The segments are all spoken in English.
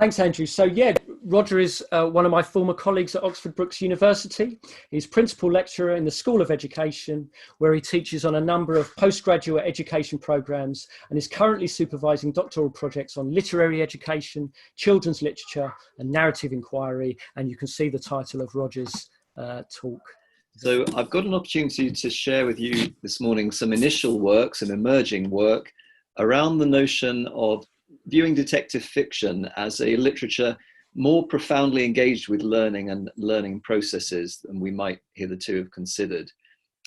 Thanks, Andrew. So, yeah, Roger is one of my former colleagues at Oxford Brookes University. He's principal lecturer in the School of Education, where he teaches on a number of postgraduate education programs and is currently supervising doctoral projects on literary education, children's literature, and narrative inquiry. And you can see the title of Roger's talk. So I've got an opportunity to share with you this morning some initial work, some emerging work around the notion of viewing detective fiction as a literature more profoundly engaged with learning and learning processes than we might hitherto have considered.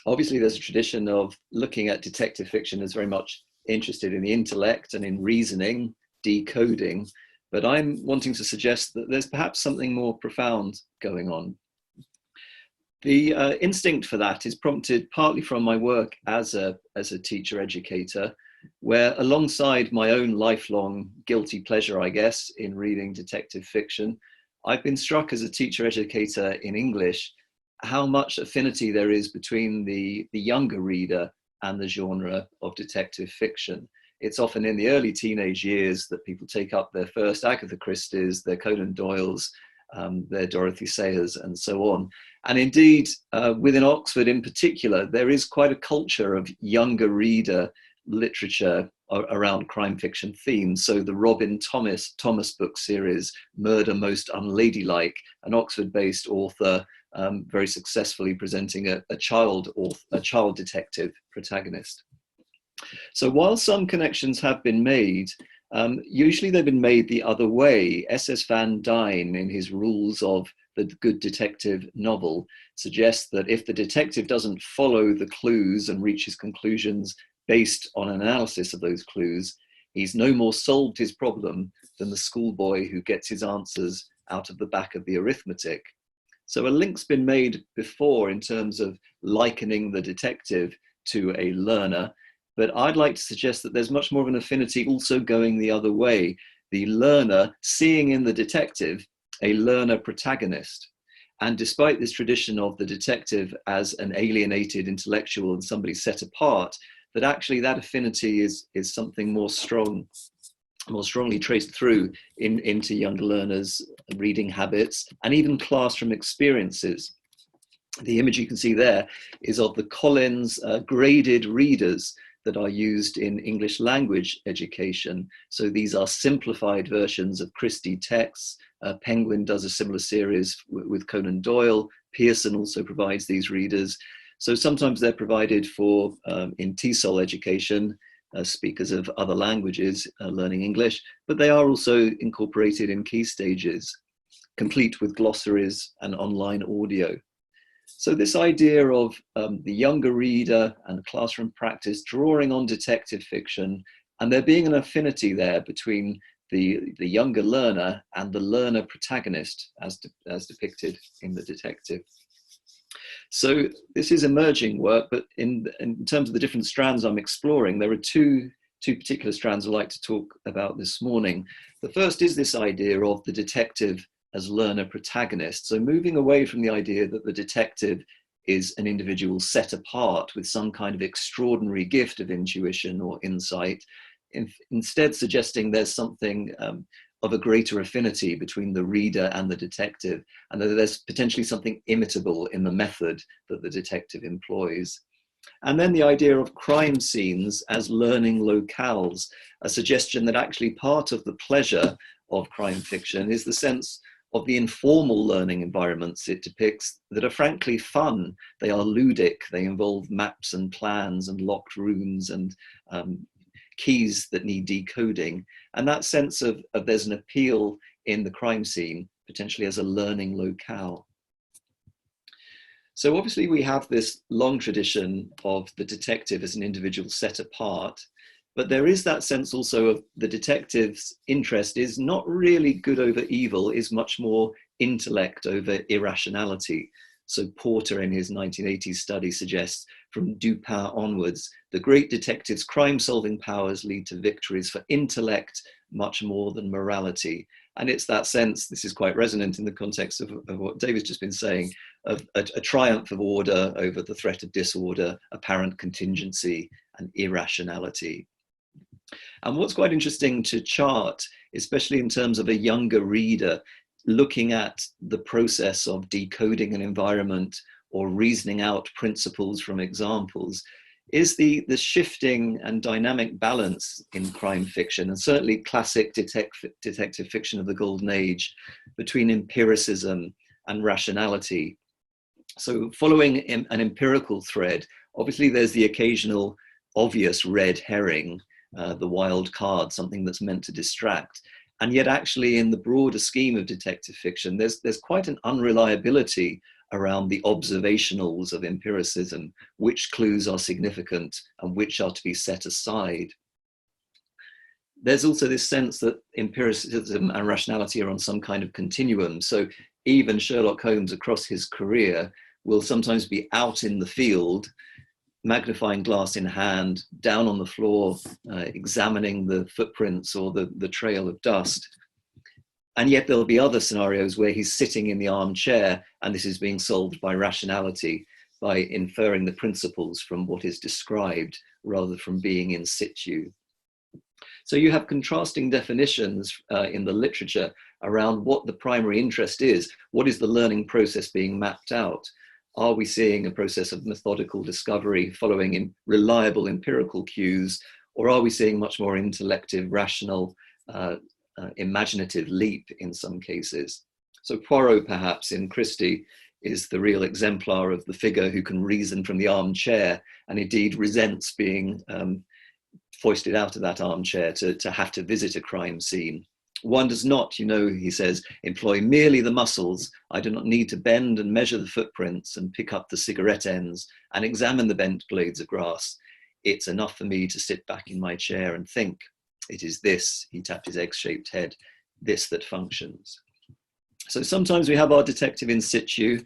Obviously, there's a tradition of looking at detective fiction as very much interested in the intellect and in reasoning, decoding, but I'm wanting to suggest that there's perhaps something more profound going on. The instinct for that is prompted partly from my work as a teacher educator, where alongside my own lifelong guilty pleasure, I guess, in reading detective fiction, I've been struck as a teacher educator in English how much affinity there is between the younger reader and the genre of detective fiction. It's often in the early teenage years that people take up their first Agatha Christie's, their Conan Doyle's, their Dorothy Sayers, and so on. And indeed, within Oxford in particular, there is quite a culture of younger reader literature around crime fiction themes. So the Robin Thomas book series, Murder Most Unladylike, an Oxford-based author very successfully presenting a child detective protagonist. So while some connections have been made, usually they've been made the other way. S.S. Van Dyne, in his Rules of the Good Detective novel, suggests that if the detective doesn't follow the clues and reach his conclusions based on an analysis of those clues, he's no more solved his problem than the schoolboy who gets his answers out of the back of the arithmetic. So a link's been made before in terms of likening the detective to a learner, but I'd like to suggest that there's much more of an affinity also going the other way. The learner seeing in the detective a learner protagonist. And despite this tradition of the detective as an alienated intellectual and somebody set apart, that actually that affinity is something more strongly traced through into younger learners' reading habits and even classroom experiences. The image you can see there is of the Collins graded readers that are used in English language education. So these are simplified versions of Christie texts. Penguin does a similar series with Conan Doyle. Pearson also provides these readers. So sometimes they're provided for in TESOL education, speakers of other languages learning English, but they are also incorporated in key stages, complete with glossaries and online audio. So this idea of the younger reader and classroom practice drawing on detective fiction, and there being an affinity there between the younger learner and the learner protagonist as depicted in the detective. So this is emerging work, but in terms of the different strands I'm exploring, there are two particular strands I'd like to talk about this morning. The first is this idea of the detective as learner protagonist. So moving away from the idea that the detective is an individual set apart with some kind of extraordinary gift of intuition or insight, instead suggesting there's something of a greater affinity between the reader and the detective, and that there's potentially something imitable in the method that the detective employs. And then the idea of crime scenes as learning locales, a suggestion that actually part of the pleasure of crime fiction is the sense of the informal learning environments it depicts that are frankly fun. They are ludic, they involve maps and plans and locked rooms and keys that need decoding. And that sense of there's an appeal in the crime scene, potentially as a learning locale. So obviously we have this long tradition of the detective as an individual set apart, but there is that sense also of the detective's interest is not really good over evil, is much more intellect over irrationality. So Porter in his 1980s study suggests from Dupin onwards, the great detective's crime-solving powers lead to victories for intellect much more than morality. And it's that sense, this is quite resonant in the context of what David's just been saying, of a triumph of order over the threat of disorder, apparent contingency, and irrationality. And what's quite interesting to chart, especially in terms of a younger reader, looking at the process of decoding an environment or reasoning out principles from examples, is the shifting and dynamic balance in crime fiction, and certainly classic detective fiction of the golden age, between empiricism and rationality. So following an empirical thread, obviously there's the occasional obvious red herring, the wild card, something that's meant to distract. And yet actually in the broader scheme of detective fiction, there's quite an unreliability around the observationals of empiricism, which clues are significant and which are to be set aside. There's also this sense that empiricism and rationality are on some kind of continuum. So even Sherlock Holmes across his career will sometimes be out in the field, magnifying glass in hand, down on the floor, examining the footprints or the trail of dust. And yet there'll be other scenarios where he's sitting in the armchair and this is being solved by rationality, by inferring the principles from what is described rather from being in situ. So you have contrasting definitions in the literature around what the primary interest is. What is the learning process being mapped out? Are we seeing a process of methodical discovery following in reliable empirical cues, or are we seeing much more intellective, rational, imaginative leap in some cases? So Poirot, perhaps, in Christie, is the real exemplar of the figure who can reason from the armchair and indeed resents being foisted out of that armchair to have to visit a crime scene. One does not, you know, he says, employ merely the muscles. I do not need to bend and measure the footprints and pick up the cigarette ends and examine the bent blades of grass. It's enough for me to sit back in my chair and think. It is this, he tapped his egg-shaped head, this that functions. So sometimes we have our detective in situ,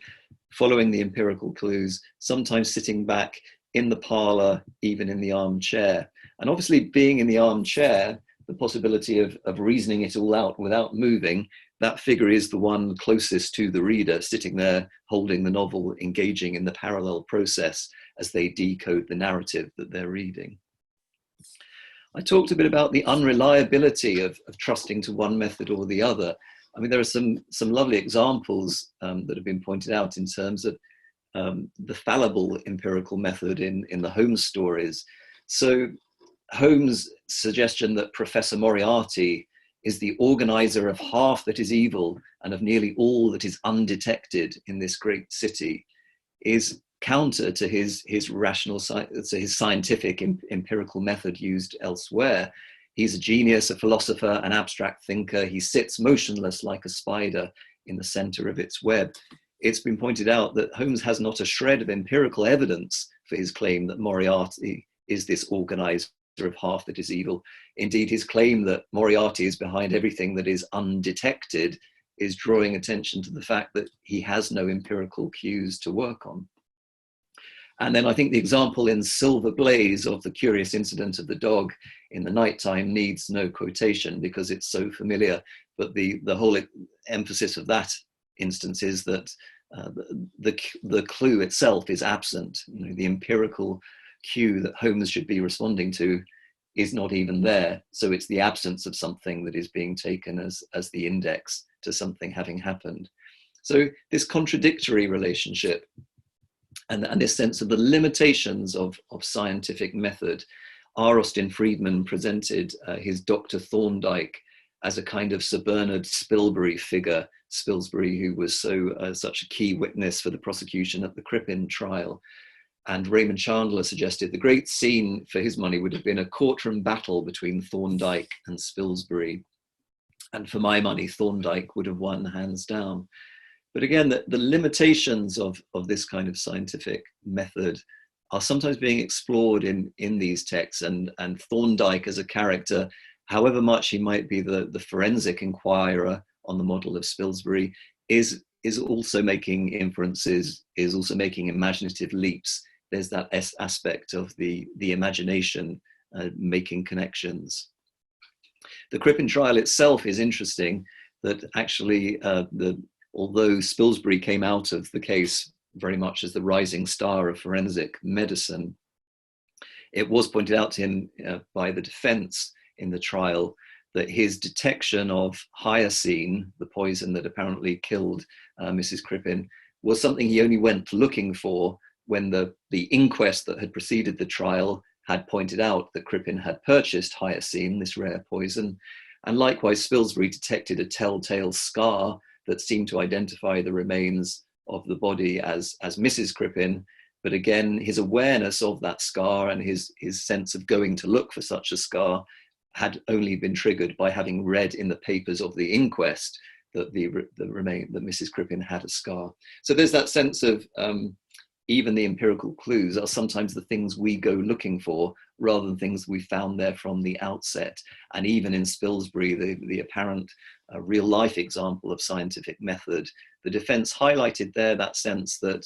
following the empirical clues, sometimes sitting back in the parlour, even in the armchair. And obviously being in the armchair, the possibility of reasoning it all out without moving, that figure is the one closest to the reader, sitting there holding the novel, engaging in the parallel process as they decode the narrative that they're reading. I talked a bit about the unreliability of trusting to one method or the other. I mean, there are some lovely examples that have been pointed out in terms of the fallible empirical method in the Holmes stories. So Holmes' suggestion that Professor Moriarty is the organizer of half that is evil and of nearly all that is undetected in this great city is counter to his his scientific empirical method used elsewhere. He's a genius, a philosopher, an abstract thinker. He sits motionless like a spider in the center of its web. It's been pointed out that Holmes has not a shred of empirical evidence for his claim that Moriarty is this organizer of half that is evil. Indeed, his claim that Moriarty is behind everything that is undetected is drawing attention to the fact that he has no empirical cues to work on. And then I think the example in Silver Blaze of the curious incident of the dog in the nighttime needs no quotation because it's so familiar. But the whole emphasis of that instance is that the clue itself is absent. You know, the empirical cue that Holmes should be responding to is not even there. So it's the absence of something that is being taken as the index to something having happened. So this contradictory relationship and this sense of the limitations of scientific method. R. Austin Friedman presented his Dr. Thorndyke as a kind of Sir Bernard Spilsbury figure, Spilsbury, who was such a key witness for the prosecution at the Crippen trial. And Raymond Chandler suggested the great scene for his money would have been a courtroom battle between Thorndyke and Spilsbury. And for my money, Thorndyke would have won hands down. But again, the limitations of this kind of scientific method are sometimes being explored in these texts. And Thorndyke as a character, however much he might be the forensic inquirer on the model of Spilsbury, is also making inferences, is also making imaginative leaps. There's that aspect of the imagination making connections. The Crippen trial itself is interesting, that actually although Spilsbury came out of the case very much as the rising star of forensic medicine, It was pointed out to him by the defense in the trial that his detection of hyoscine, the poison that apparently killed Mrs. Crippen, was something he only went looking for when the inquest that had preceded the trial had pointed out that Crippen had purchased hyoscine, this rare poison. And likewise, Spilsbury detected a telltale scar that seemed to identify the remains of the body as Mrs. Crippen. But again, his awareness of that scar and his sense of going to look for such a scar had only been triggered by having read in the papers of the inquest that that Mrs. Crippen had a scar. So there's that sense of even the empirical clues are sometimes the things we go looking for rather than things we found there from the outset. And even in Spilsbury, the apparent real life example of scientific method, the defense highlighted there that sense that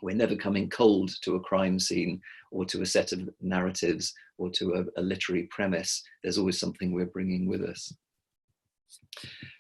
we're never coming cold to a crime scene or to a set of narratives or to a literary premise. There's always something we're bringing with us.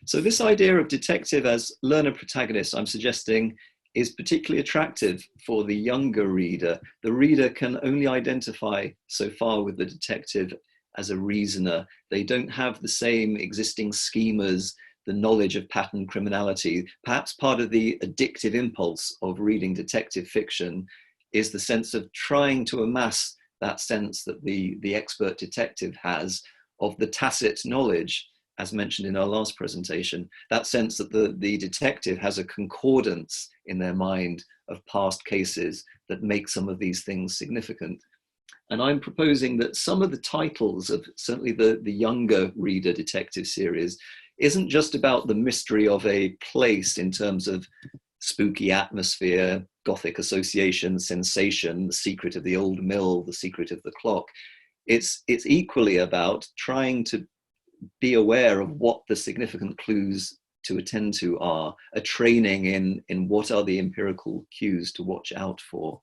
So this idea of detective as learner protagonist, I'm suggesting, is particularly attractive for the younger reader. The reader can only identify so far with the detective as a reasoner. They don't have the same existing schemas, the knowledge of pattern criminality. Perhaps part of the addictive impulse of reading detective fiction is the sense of trying to amass that sense that the expert detective has of the tacit knowledge, as mentioned in our last presentation, that sense that the detective has a concordance in their mind of past cases that make some of these things significant. And I'm proposing that some of the titles of certainly the younger reader detective series isn't just about the mystery of a place in terms of spooky atmosphere, Gothic association, sensation, the secret of the old mill, the secret of the clock. It's equally about trying to be aware of what the significant clues to attend to are, a training in what are the empirical cues to watch out for.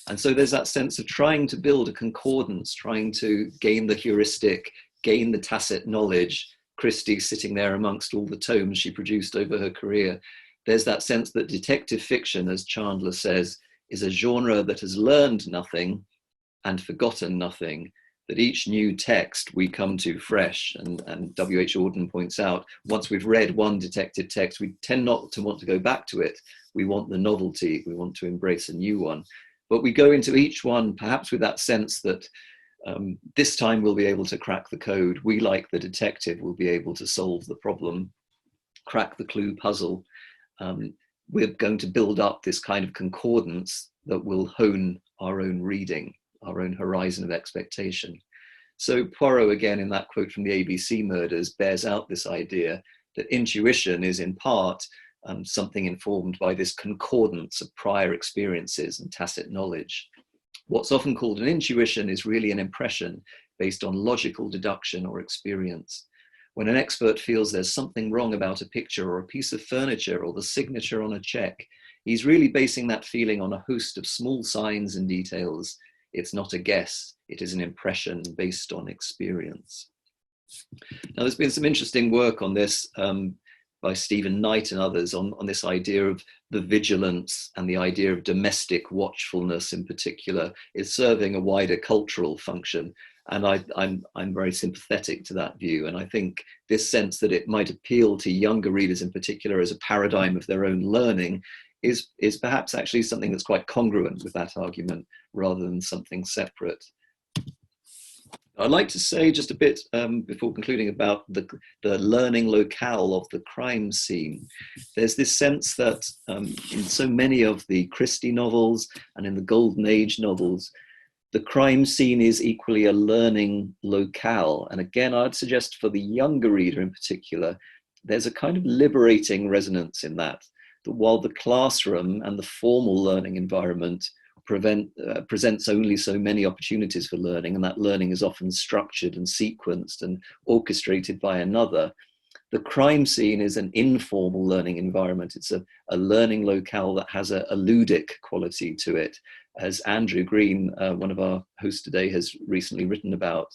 And so there's that sense of trying to build a concordance, trying to gain the heuristic, gain the tacit knowledge. Christie sitting there amongst all the tomes she produced over her career. There's that sense that detective fiction, as Chandler says, is a genre that has learned nothing and forgotten nothing, that each new text we come to fresh, and W.H. Auden points out, once we've read one detective text, we tend not to want to go back to it. We want the novelty, we want to embrace a new one. But we go into each one perhaps with that sense that this time we'll be able to crack the code. We, like the detective, will be able to solve the problem, crack the clue puzzle. We're going to build up this kind of concordance that will hone our own reading, our own horizon of expectation. So Poirot, again, in that quote from the ABC murders, bears out this idea that intuition is in part something informed by this concordance of prior experiences and tacit knowledge. What's often called an intuition is really an impression based on logical deduction or experience. When an expert feels there's something wrong about a picture or a piece of furniture or the signature on a check, he's really basing that feeling on a host of small signs and details. It's not a guess, it is an impression based on experience. Now, there's been some interesting work on this by Stephen Knight and others on this idea of the vigilance, and the idea of domestic watchfulness in particular is serving a wider cultural function. And I'm very sympathetic to that view. And I think this sense that it might appeal to younger readers in particular as a paradigm of their own learning is perhaps actually something that's quite congruent with that argument rather than something separate. I'd like to say just a bit before concluding about the learning locale of the crime scene. There's this sense that in so many of the Christie novels and in the Golden Age novels, the crime scene is equally a learning locale. And again, I'd suggest for the younger reader in particular, there's a kind of liberating resonance in that while the classroom and the formal learning environment presents only so many opportunities for learning, and that learning is often structured and sequenced and orchestrated by another, the crime scene is an informal learning environment. It's a learning locale that has a ludic quality to it. As Andrew Green, one of our hosts today, has recently written about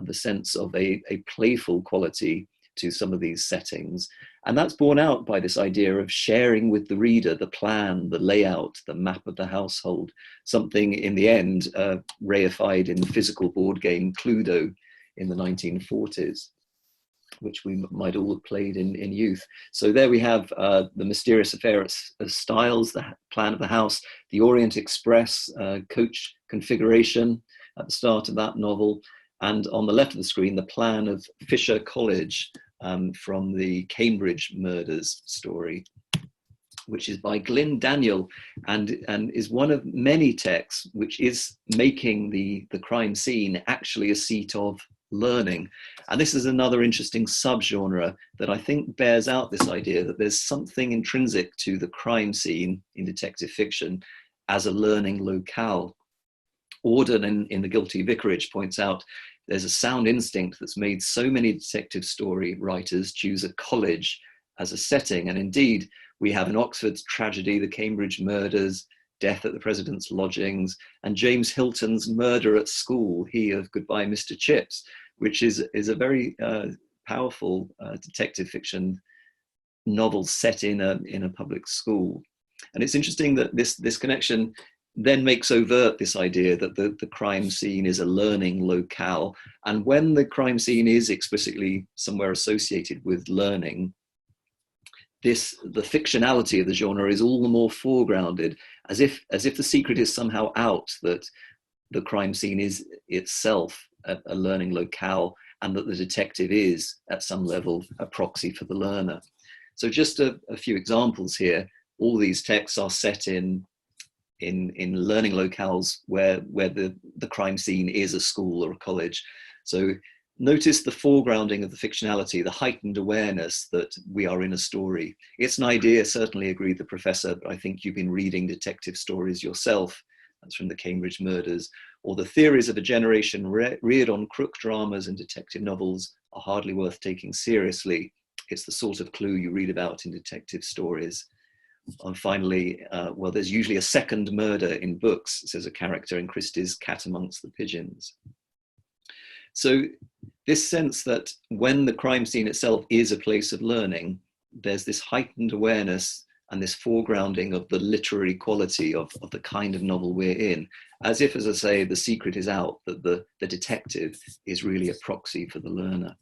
the sense of a playful quality to some of these settings. And that's borne out by this idea of sharing with the reader the plan, the layout, the map of the household, something in the end reified in the physical board game Cluedo in the 1940s, which we might all have played in youth. So there we have the mysterious affair of styles, the plan of the house, the Orient Express coach configuration at the start of that novel, and on the left of the screen, the plan of Fisher College from the Cambridge murders story, which is by Glyn Daniel, and is one of many texts which is making the crime scene actually a seat of learning. And this is another interesting subgenre that I think bears out this idea that there's something intrinsic to the crime scene in detective fiction as a learning locale. Auden in The Guilty Vicarage points out there's a sound instinct that's made so many detective story writers choose a college as a setting. And indeed, we have in Oxford's tragedy, the Cambridge murders, Death at the President's Lodgings, and James Hilton's Murder at School, he of Goodbye Mr. Chips, which is a very powerful detective fiction novel set in a public school. And it's interesting that this connection then makes overt this idea that the crime scene is a learning locale. And when the crime scene is explicitly somewhere associated with learning, the fictionality of the genre is all the more foregrounded, as if the secret is somehow out, that the crime scene is itself a learning locale, and that the detective is at some level a proxy for the learner. So just a few examples here. All these texts are set in learning locales where the crime scene is a school or a college. So notice the foregrounding of the fictionality, the heightened awareness that we are in a story. It's an idea, certainly agreed the professor, but I think you've been reading detective stories yourself. That's from the Cambridge murders. Or the theories of a generation reared on crook dramas and detective novels are hardly worth taking seriously. It's the sort of clue you read about in detective stories. And finally, well, there's usually a second murder in books, says a character in Christie's Cat Amongst the Pigeons. So this sense that when the crime scene itself is a place of learning, there's this heightened awareness and this foregrounding of the literary quality of the kind of novel we're in, as if, as I say, the secret is out, that the detective is really a proxy for the learner.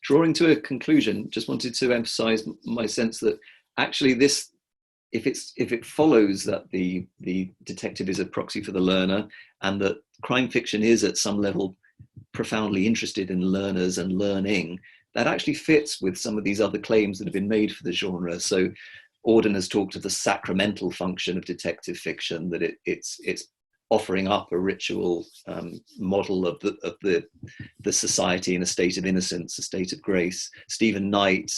Drawing to a conclusion, just wanted to emphasize my sense that actually this, if it follows that the detective is a proxy for the learner, and that crime fiction is at some level profoundly interested in learners and learning, that actually fits with some of these other claims that have been made for the genre. So Auden has talked of the sacramental function of detective fiction, that it's offering up a ritual model of the society in a state of innocence, a state of grace. Stephen Knight,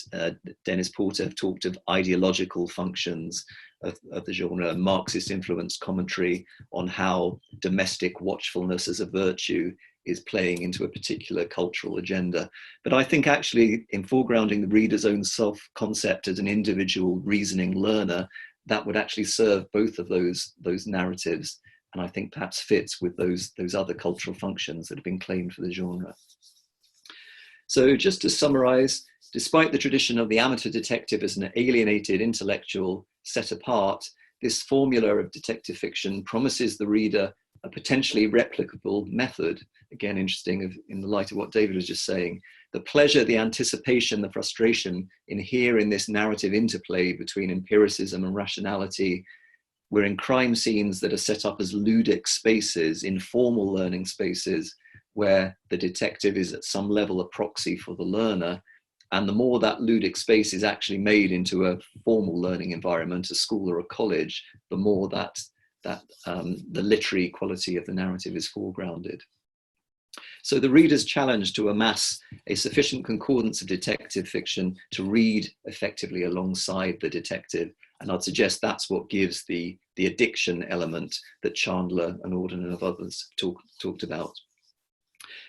Dennis Porter have talked of ideological functions of the genre, Marxist influenced commentary on how domestic watchfulness as a virtue is playing into a particular cultural agenda. But I think actually in foregrounding the reader's own self-concept as an individual reasoning learner, that would actually serve both of those narratives, and I think perhaps fits with those other cultural functions that have been claimed for the genre. So just to summarize, despite the tradition of the amateur detective as an alienated intellectual set apart, this formula of detective fiction promises the reader a potentially replicable method. Again, interesting in the light of what David was just saying, the pleasure, the anticipation, the frustration in this narrative interplay between empiricism and rationality. We're in crime scenes that are set up as ludic spaces, informal learning spaces, where the detective is at some level a proxy for the learner. And the more that ludic space is actually made into a formal learning environment, a school or a college, the more that the literary quality of the narrative is foregrounded. So the reader's challenge to amass a sufficient concordance of detective fiction to read effectively alongside the detective. And I'd suggest that's what gives the addiction element that Chandler and Auden and others talked about.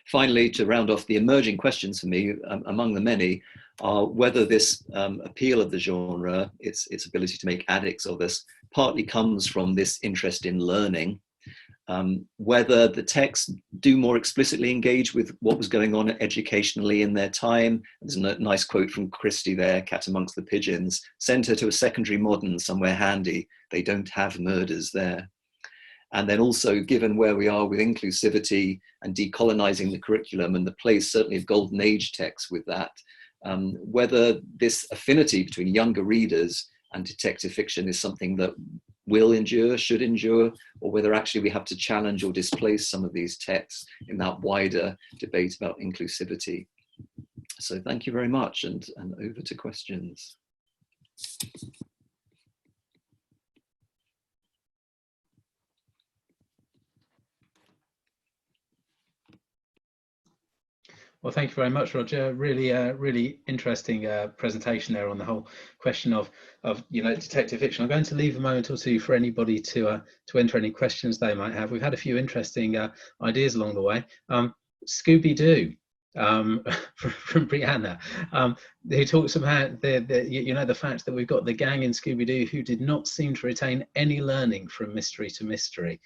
Finally, to round off, the emerging questions for me, among the many, are whether this appeal of the genre, its ability to make addicts of us, partly comes from this interest in learning, whether the texts do more explicitly engage with what was going on educationally in their time. There's a nice quote from Christie there, Cat Amongst the Pigeons: "Send her to a secondary modern somewhere handy. They don't have murders there." And then also, given where we are with inclusivity and decolonizing the curriculum, and the place certainly of golden age texts with that, whether this affinity between younger readers and detective fiction is something that will endure, should endure, or whether actually we have to challenge or displace some of these texts in that wider debate about inclusivity. So thank you very much, and over to questions. Well, thank you very much, Roger. Really, really interesting presentation there on the whole question of detective fiction. I'm going to leave a moment or two for anybody to enter any questions they might have. We've had a few interesting ideas along the way. Scooby-Doo from Brianna, who talks about the fact that we've got the gang in Scooby-Doo who did not seem to retain any learning from mystery to mystery.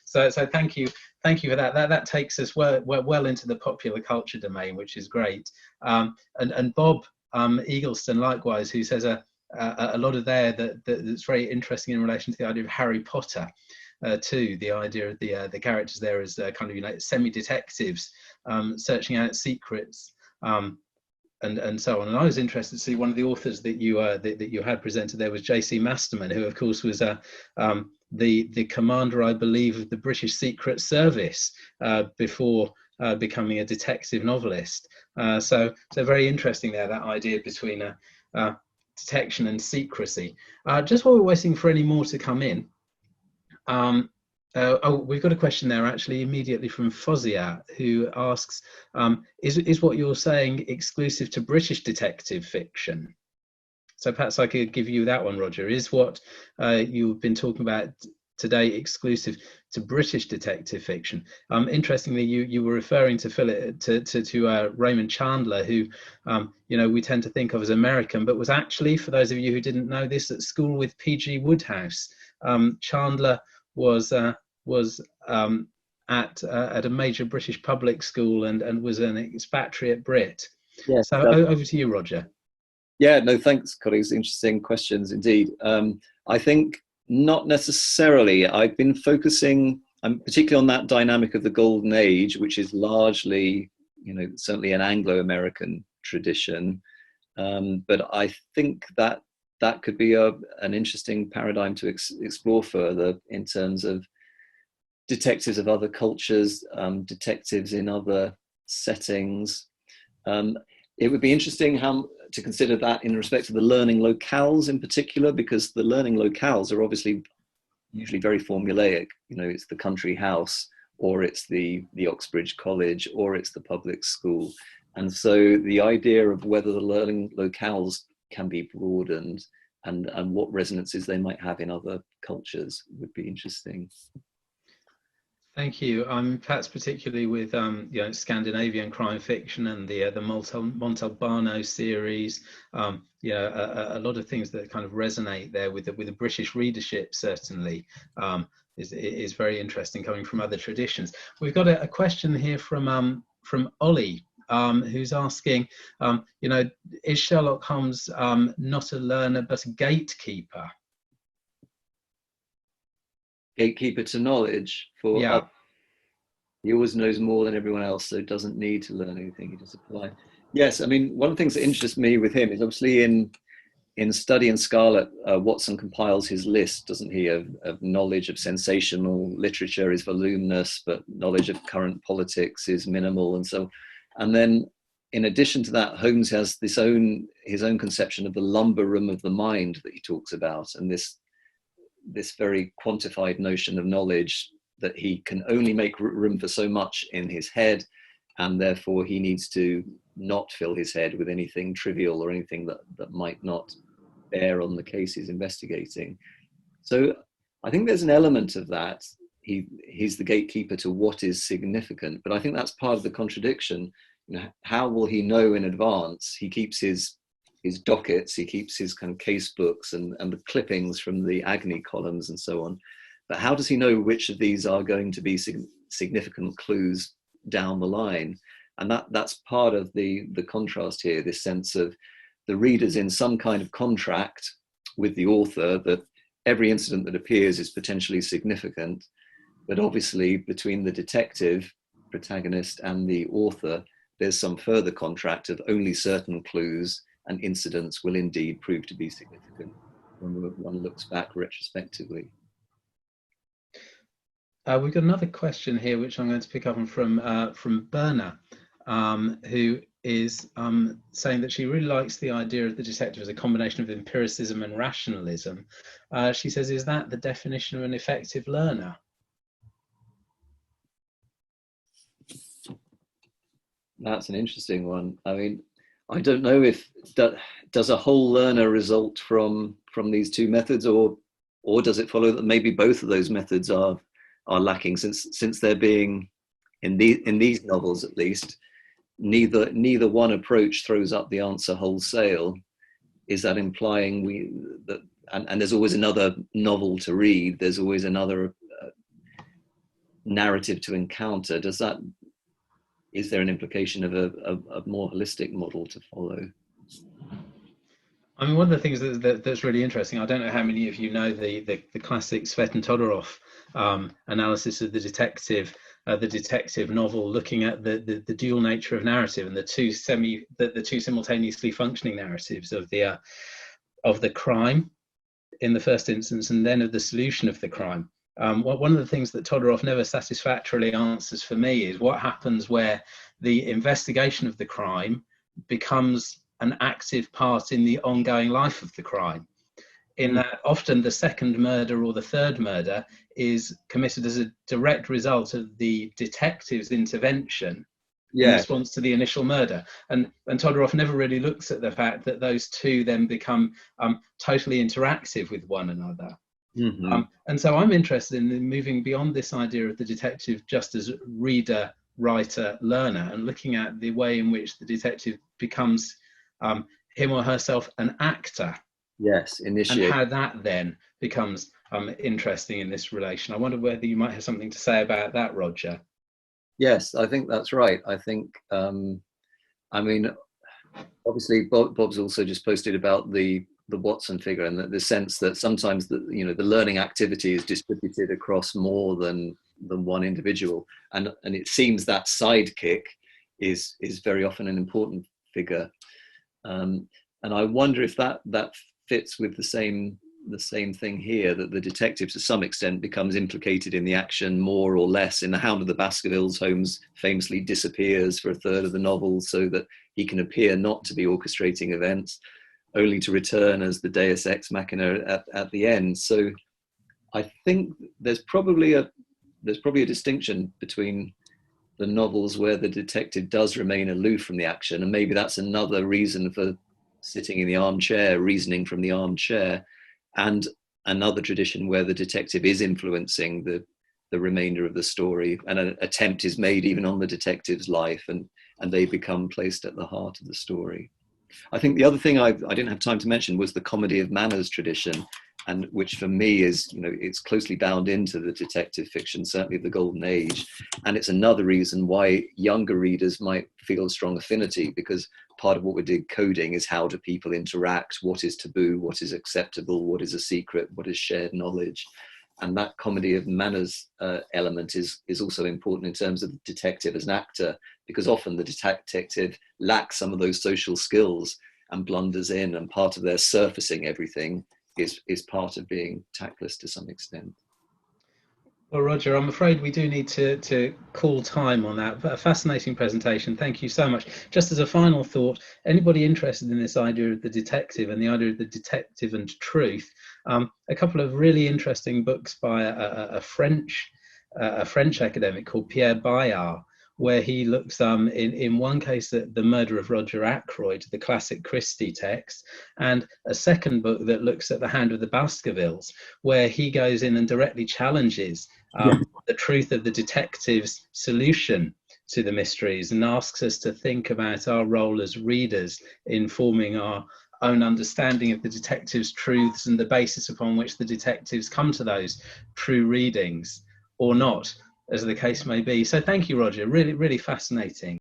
So thank you for that. That takes us well into the popular culture domain, which is great. And Bob Eagleston, likewise, who says a lot of that's very interesting in relation to the idea of Harry Potter. Too, the idea of the characters there as kind of semi-detectives searching out secrets and so on. And I was interested to see one of the authors that you had presented there was J.C. Masterman, who of course was the commander, I believe, of the British Secret Service before becoming a detective novelist. So very interesting there, that idea between detection and secrecy. Just while we're waiting for any more to come in. We've got a question there actually immediately from Fozia, who asks, is what you're saying exclusive to British detective fiction? So perhaps I could give you that one, Roger. Is what you've been talking about today exclusive to British detective fiction? Interestingly, you were referring to Raymond Chandler, who we tend to think of as American, but was actually, for those of you who didn't know this, at school with P.G. Wodehouse. Chandler was at a major British public school and was an expatriate Brit. Yeah, so over to you, Roger. Yeah, no, thanks, colleagues. Interesting questions indeed. I think not necessarily. I've been focusing, particularly on that dynamic of the Golden Age, which is largely, certainly an Anglo-American tradition. But I think that could be an interesting paradigm to explore further in terms of detectives of other cultures, detectives in other settings. It would be interesting to consider that in respect to the learning locales in particular, because the learning locales are obviously usually very formulaic. It's the country house, or it's the Oxbridge College, or it's the public school. And so the idea of whether the learning locales can be broadened and what resonances they might have in other cultures would be interesting. Thank you. Perhaps particularly with Scandinavian crime fiction and the Montalbano series, a lot of things that kind of resonate there with the British readership certainly is very interesting, coming from other traditions. We've got a question here from Ollie, who's asking, is Sherlock Holmes not a learner but a gatekeeper? Gatekeeper to knowledge. He always knows more than everyone else, so doesn't need to learn anything. He just apply. Yes, I mean, one of the things that interests me with him is obviously in Study in Scarlet, Watson compiles his list, doesn't he, of knowledge of sensational literature is voluminous, but knowledge of current politics is minimal, and so. And then, in addition to that, Holmes has his own conception of the lumber room of the mind that he talks about, and this very quantified notion of knowledge that he can only make room for so much in his head, and therefore he needs to not fill his head with anything trivial or anything that might not bear on the case he's investigating. So I think there's an element of that. He's the gatekeeper to what is significant, but I think that's part of the contradiction. How will he know in advance? He keeps his dockets, he keeps his kind of case books and the clippings from the Agni columns and so on. But how does he know which of these are going to be significant clues down the line? And that's part of the contrast here, this sense of the reader's in some kind of contract with the author that every incident that appears is potentially significant. But obviously between the detective protagonist and the author, there's some further contract of only certain clues and incidents will indeed prove to be significant when one looks back retrospectively. We've got another question here, which I'm going to pick up on from Berna, who is saying that she really likes the idea of the detective as a combination of empiricism and rationalism. She says, is that the definition of an effective learner? That's an interesting one. I mean, I don't know if does a whole learner result from these two methods, or does it follow that maybe both of those methods are lacking, since they're being in these novels at least, neither one approach throws up the answer wholesale. Is that implying and there's always another novel to read, there's always another narrative to encounter? Is there an implication of a more holistic model to follow? I mean, one of the things that's really interesting, I don't know how many of you know the classic Tsvetan Todorov analysis of the detective novel, looking at the dual nature of narrative and the two simultaneously functioning narratives of the crime in the first instance, and then of the solution of the crime. One of the things that Todorov never satisfactorily answers for me is what happens where the investigation of the crime becomes an active part in the ongoing life of the crime, in that often the second murder or the third murder is committed as a direct result of the detective's intervention in response to the initial murder. And Todorov never really looks at the fact that those two then become totally interactive with one another. Mm-hmm. And so I'm interested in moving beyond this idea of the detective just as reader, writer, learner, and looking at the way in which the detective becomes him or herself an actor. Yes, initiate. And how that then becomes interesting in this relation. I wonder whether you might have something to say about that, Roger. Yes, I think that's right. I think, I mean, obviously Bob's also just posted about the Watson figure, and the sense that sometimes the learning activity is distributed across more than one individual, and it seems that sidekick is very often an important figure, and I wonder if that fits with the same thing here, that the detective to some extent becomes implicated in the action more or less. In The Hound of the Baskervilles, Holmes famously disappears for a third of the novel so that he can appear not to be orchestrating events, only to return as the deus ex machina at the end. So I think there's probably a distinction between the novels where the detective does remain aloof from the action, and maybe that's another reason for sitting in the armchair, reasoning from the armchair, and another tradition where the detective is influencing the remainder of the story, and an attempt is made even on the detective's life, and they become placed at the heart of the story. I think the other thing I didn't have time to mention was the comedy of manners tradition, and which for me is, it's closely bound into the detective fiction, certainly of the Golden Age. And it's another reason why younger readers might feel a strong affinity, because part of what we're decoding is how do people interact, what is taboo, what is acceptable, what is a secret, what is shared knowledge. And that comedy of manners element is also important in terms of the detective as an actor, because often the detective lacks some of those social skills and blunders in, and part of their surfacing everything is part of being tactless to some extent. Well, Roger, I'm afraid we do need to call time on that. A fascinating presentation. Thank you so much. Just as a final thought, anybody interested in this idea of the detective and the idea of the detective and truth, a couple of really interesting books by a French academic called Pierre Bayard, where he looks in one case at the murder of Roger Ackroyd, the classic Christie text, and a second book that looks at the Hound of the Baskervilles, where he goes in and directly challenges the truth of the detective's solution to the mysteries, and asks us to think about our role as readers in forming our own understanding of the detective's truths and the basis upon which the detectives come to those true readings, or not, as the case may be. So thank you, Roger. Really, really fascinating.